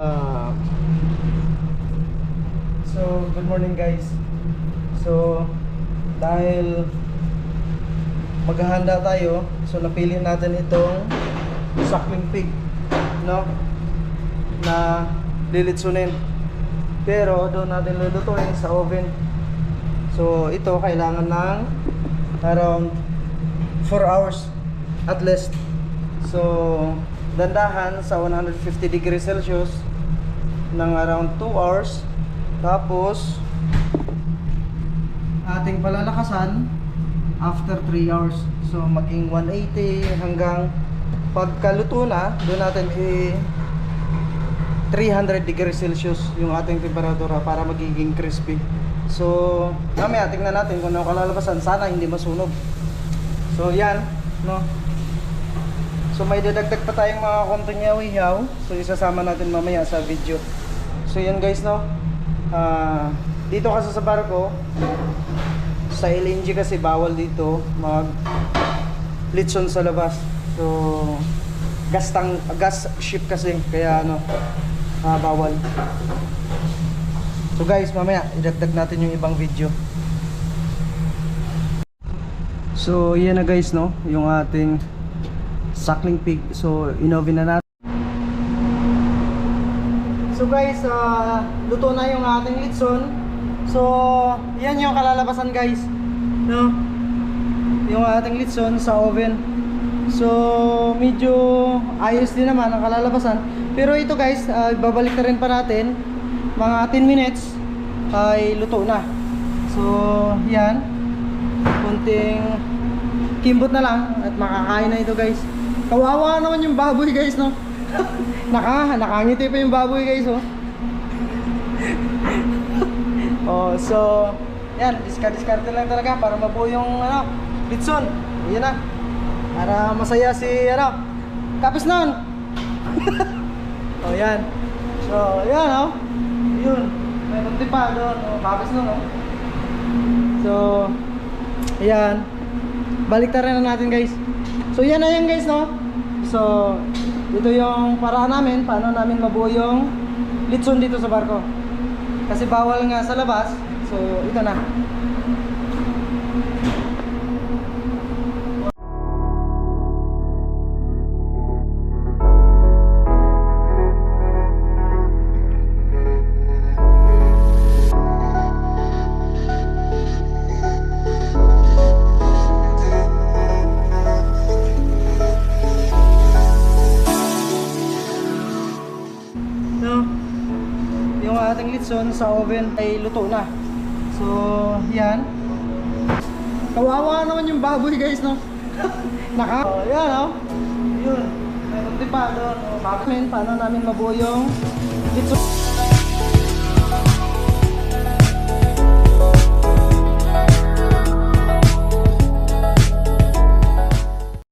Uh, so, good morning guys. So, dahil maghahanda tayo, so napili natin itong suckling pig, no? Na lilitsunin. Pero doon natin lulutuin sa oven. So, ito kailangan ng around 4 hours at least. So, dandahan sa 150 degrees Celsius ng around 2 hours. Tapos ating palalakasan after 3 hours. So maging 180 hanggang pagkaluto na, doon natin 300 degrees Celsius yung ating temperatura para magiging crispy. So mamaya tingnan natin kung ano kalalabasan. Sana hindi masunog. So yan, no? So may dadagdag pa tayong mga konting yaw-yaw. So isasama natin mamaya sa video. So yan guys, no? Dito kasi sa barko, sa LNG kasi bawal dito mag litson sa labas. So gas ship kasi, kaya ano, bawal. So guys, mamaya idagdag natin yung ibang video. So yan na guys, no? Yung ating suckling pig. So in-oven na natin. So guys, luto na yung ating litson. So yan yung kalalabasan guys, no? Yung ating litson sa oven. So medyo ayos din naman ang kalalabasan. Pero ito guys, babalik na rin pa natin. Mga 10 minutes ay luto na. So yan, kunting kimbot na lang at makakain na ito guys. Kawawa naman yung baboy guys, no? Nakangiti pa yung baboy guys, oh. Oh, so yan, diskarte lang talaga para mabuo yung ano, litson. Yan na. Para masaya si ano, kapis nun. Oh, yan. So, yan, oh. Yun. May kunti pa doon, oh, kapis nun, oh. So, yan. Baliktarin na natin guys. So yan na yan guys, no? So ito yung paraan namin, paano namin mabuo yung litson dito sa barko. Kasi bawal nga sa labas. So ito na. Yung ating litson sa oven ay luto na. So yan. Kawawa naman yung baboy guys, no? Oh, yan, oh. Yun. May kunti pa doon. Paano namin mabuo yung litson.